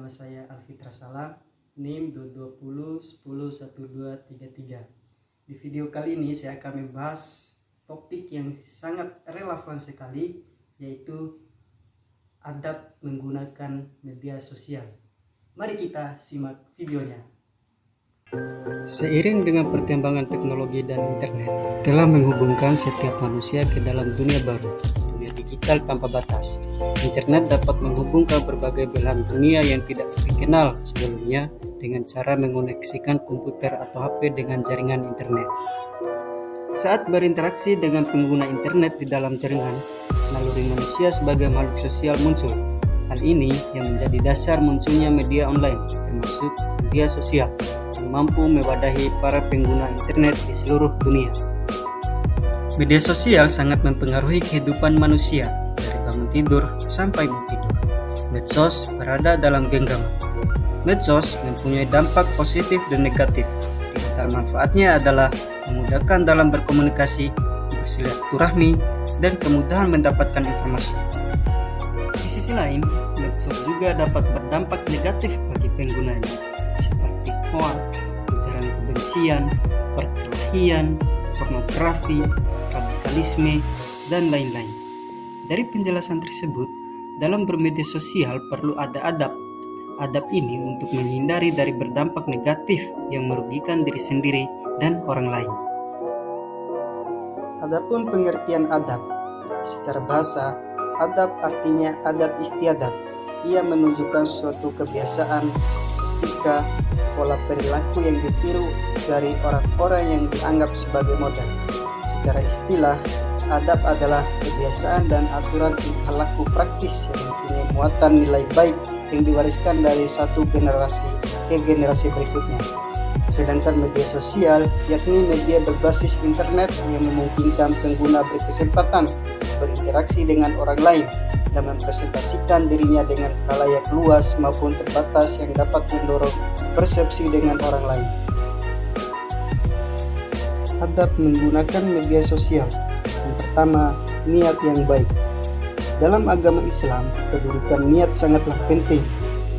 Nama saya Alfitra Salam, NIM 220101233. Di video kali ini saya akan membahas topik yang sangat relevan sekali, yaitu adab menggunakan media sosial. Mari kita simak videonya. Seiring dengan perkembangan teknologi dan internet telah menghubungkan setiap manusia ke dalam dunia baru, dunia digital tanpa batas. Internet dapat menghubungkan berbagai belahan dunia yang tidak dikenal sebelumnya dengan cara mengoneksikan komputer atau HP dengan jaringan internet. Saat berinteraksi dengan pengguna internet di dalam jaringan, naluri manusia sebagai makhluk sosial muncul. Hal ini yang menjadi dasar munculnya media online, termasuk media sosial, yang mampu mewadahi para pengguna internet di seluruh dunia. Media sosial sangat mempengaruhi kehidupan manusia, dari bangun tidur sampai mau tidur. Medsos berada dalam genggaman. Medsos mempunyai dampak positif dan negatif. Di antara manfaatnya adalah memudahkan dalam berkomunikasi, bersilaturahmi, dan kemudahan mendapatkan informasi. Di sisi lain, medsos juga dapat berdampak negatif bagi penggunanya, seperti hoax, ujaran kebencian, perkelahian, pornografi, radikalisme, dan lain-lain. Dari penjelasan tersebut, dalam bermedia sosial perlu ada adab. Adab ini untuk menghindari dari berdampak negatif yang merugikan diri sendiri dan orang lain. Adapun pengertian adab, secara bahasa, adab artinya adat istiadat. Ia menunjukkan suatu kebiasaan, etika, pola perilaku yang ditiru dari orang-orang yang dianggap sebagai model. Secara istilah, adab adalah kebiasaan dan aturan tingkah laku praktis yang mempunyai muatan nilai baik yang diwariskan dari satu generasi ke generasi berikutnya. Sedangkan media sosial, yakni media berbasis internet yang memungkinkan pengguna berkesempatan berinteraksi dengan orang lain dan mempresentasikan dirinya dengan khalayak luas maupun terbatas yang dapat mendorong persepsi dengan orang lain. Adab menggunakan media sosial. Yang pertama, niat yang baik. Dalam agama Islam, kedudukan niat sangatlah penting,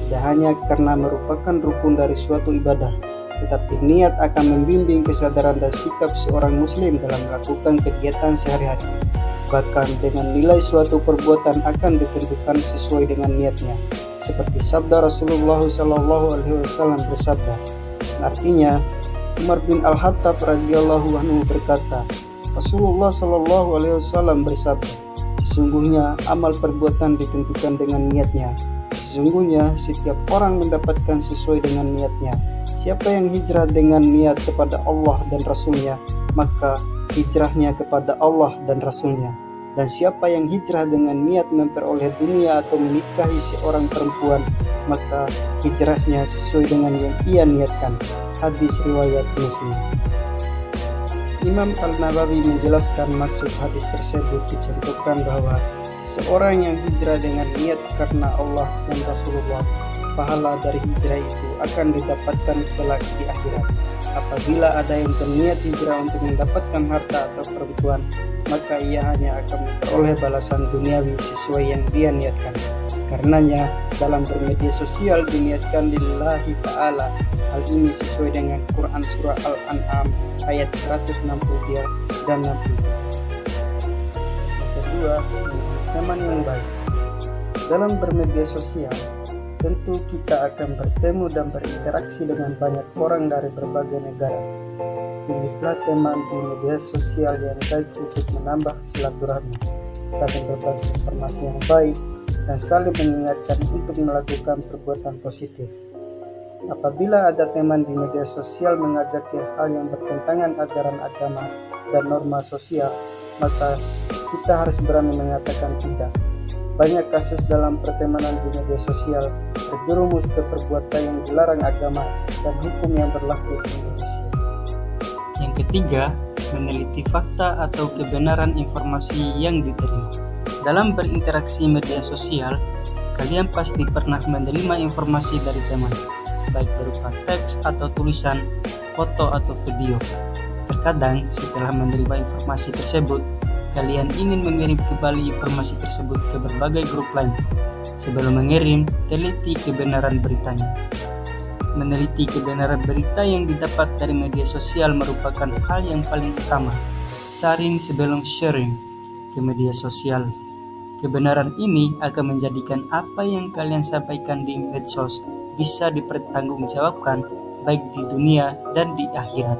tidak hanya karena merupakan rukun dari suatu ibadah, tetapi niat akan membimbing kesadaran dan sikap seorang muslim dalam melakukan kegiatan sehari-hari. Bahkan dengan nilai suatu perbuatan akan ditentukan sesuai dengan niatnya, seperti sabda Rasulullah SAW bersabda. Artinya, Umar bin Al-Khattab radhiyallahu anhu berkata, Rasulullah SAW bersabda, sesungguhnya amal perbuatan ditentukan dengan niatnya. Sesungguhnya setiap orang mendapatkan sesuai dengan niatnya. Siapa yang hijrah dengan niat kepada Allah dan Rasulnya, maka hijrahnya kepada Allah dan Rasulnya. Dan siapa yang hijrah dengan niat memperoleh dunia atau menikahi seorang perempuan, maka hijrahnya sesuai dengan yang ia niatkan. Hadis riwayat Muslim. Imam Al-Nawawi menjelaskan maksud hadis tersebut dicontohkan bahwa seseorang yang hijrah dengan niat karena Allah dan Rasulullah, pahala dari hijrah itu akan didapatkan kelak di akhirat. Apabila ada yang berniat hijrah untuk mendapatkan harta atau perempuan, maka ia hanya akan memperoleh balasan duniawi sesuai yang dia niatkan. Karenanya dalam bermedia sosial diniatkan lillahi ta'ala. Hal ini sesuai dengan Quran Surah Al-An'am ayat 162 dan 60. Yang kedua, teman yang baik. Dalam bermedia sosial, tentu kita akan bertemu dan berinteraksi dengan banyak orang dari berbagai negara. Pilihlah teman di media sosial yang baik untuk menambah silaturahmi, saling berbagi informasi yang baik, dan saling mengingatkan untuk melakukan perbuatan positif. Apabila ada teman di media sosial mengajak ke hal yang bertentangan ajaran agama dan norma sosial, maka kita harus berani mengatakan tidak. Banyak kasus dalam pertemanan di media sosial terjerumus ke perbuatan yang dilarang agama dan hukum yang berlaku di Indonesia. Yang ketiga, meneliti fakta atau kebenaran informasi yang diterima. Dalam berinteraksi media sosial, kalian pasti pernah menerima informasi dari teman, baik berupa teks atau tulisan, foto atau video. Terkadang setelah menerima informasi tersebut, kalian ingin mengirim kembali informasi tersebut ke berbagai grup lain. Sebelum mengirim, teliti kebenaran beritanya. Meneliti kebenaran berita yang didapat dari media sosial merupakan hal yang paling utama. Saring sebelum sharing ke media sosial. Kebenaran ini akan menjadikan apa yang kalian sampaikan di medsos bisa dipertanggungjawabkan baik di dunia dan di akhirat.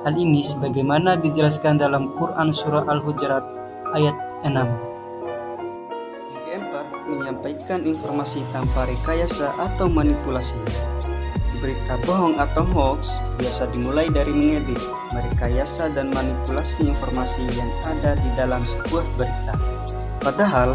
Hal ini sebagaimana dijelaskan dalam Quran Surah Al-Hujurat ayat 6. Yang keempat, menyampaikan informasi tanpa rekayasa atau manipulasi. Berita bohong atau hoax biasa dimulai dari mengedit, merekayasa dan manipulasi informasi yang ada di dalam sebuah berita. Padahal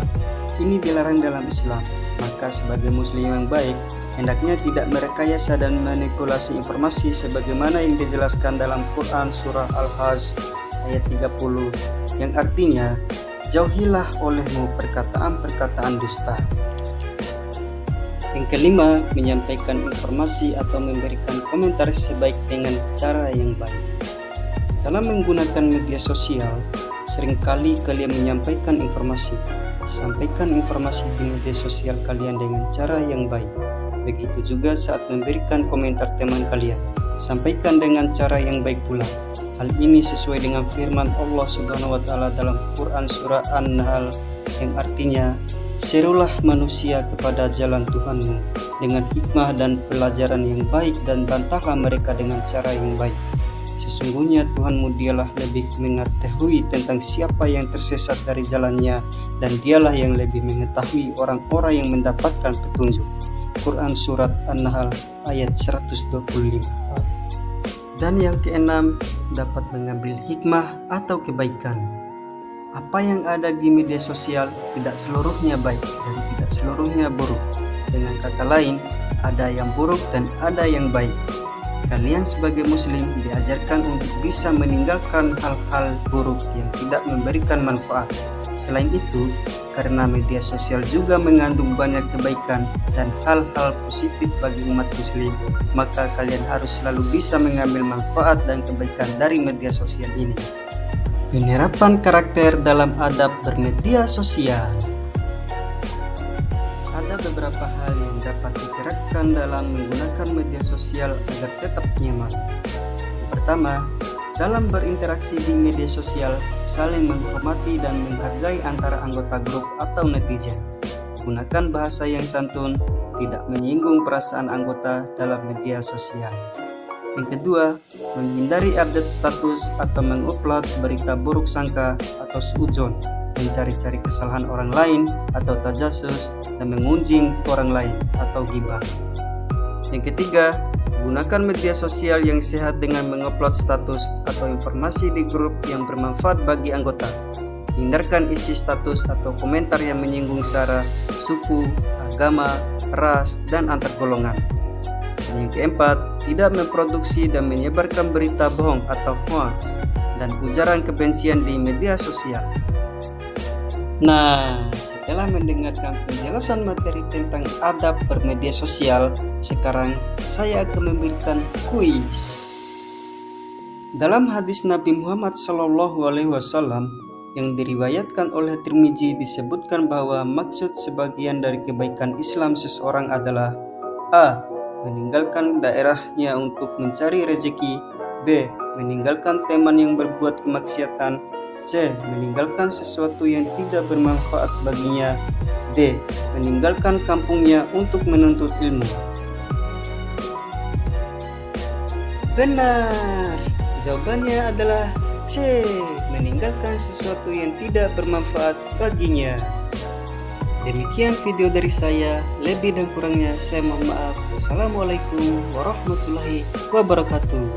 ini dilarang dalam Islam, maka sebagai muslim yang baik hendaknya tidak merekayasa dan manipulasi informasi sebagaimana yang dijelaskan dalam Quran Surah Al-Hajj ayat 30 yang artinya, jauhilah olehmu perkataan-perkataan dusta. Yang kelima, menyampaikan informasi atau memberikan komentar sebaik dengan cara yang baik. Dalam menggunakan media sosial, seringkali kalian menyampaikan informasi. Sampaikan informasi di media sosial kalian dengan cara yang baik. Begitu juga saat memberikan komentar teman kalian. Sampaikan dengan cara yang baik pula. Hal ini sesuai dengan firman Allah Subhanahu wa taala dalam Quran surah An-Nahl yang artinya, serulah manusia kepada jalan Tuhanmu dengan hikmah dan pelajaran yang baik dan bantahlah mereka dengan cara yang baik. Sesungguhnya Tuhanmu dialah lebih mengetahui tentang siapa yang tersesat dari jalannya dan dialah yang lebih mengetahui orang-orang yang mendapatkan petunjuk. Quran Surat An-Nahl ayat 125. Dan yang keenam, dapat mengambil hikmah atau kebaikan. Apa yang ada di media sosial tidak seluruhnya baik dan tidak seluruhnya buruk. Dengan kata lain, ada yang buruk dan ada yang baik. Kalian sebagai muslim diajarkan untuk bisa meninggalkan hal-hal buruk yang tidak memberikan manfaat. Selain itu, karena media sosial juga mengandung banyak kebaikan dan hal-hal positif bagi umat muslim, maka kalian harus selalu bisa mengambil manfaat dan kebaikan dari media sosial ini. Penerapan karakter dalam adab bermedia sosial. Ada beberapa hal yang dapat diterapkan dalam menggunakan media sosial agar tetap nyaman. Pertama, dalam berinteraksi di media sosial, saling menghormati dan menghargai antara anggota grup atau netizen. Gunakan bahasa yang santun, tidak menyinggung perasaan anggota dalam media sosial. Yang kedua, menghindari update status atau mengupload berita buruk sangka atau suudzon, mencari-cari kesalahan orang lain atau tajasus, dan mengunjing orang lain atau ghibah. Yang ketiga, gunakan media sosial yang sehat dengan mengupload status atau informasi di grup yang bermanfaat bagi anggota. Hindarkan isi status atau komentar yang menyinggung sara, suku, agama, ras, dan antar golongan. Dan yang keempat, tidak memproduksi dan menyebarkan berita bohong atau hoax dan ujaran kebencian di media sosial. Nah, setelah mendengarkan penjelasan materi tentang adab bermedia sosial, sekarang saya akan memberikan kuis. Dalam hadis Nabi Muhammad SAW yang diriwayatkan oleh Tirmizi disebutkan bahwa maksud sebagian dari kebaikan Islam seseorang adalah A. Meninggalkan daerahnya untuk mencari rezeki. B. Meninggalkan teman yang berbuat kemaksiatan. C. Meninggalkan sesuatu yang tidak bermanfaat baginya. D. Meninggalkan kampungnya untuk menuntut ilmu. Benar, jawabannya adalah C. Meninggalkan sesuatu yang tidak bermanfaat baginya. Demikian video dari saya, lebih dan kurangnya saya mohon maaf. Wassalamualaikum warahmatullahi wabarakatuh.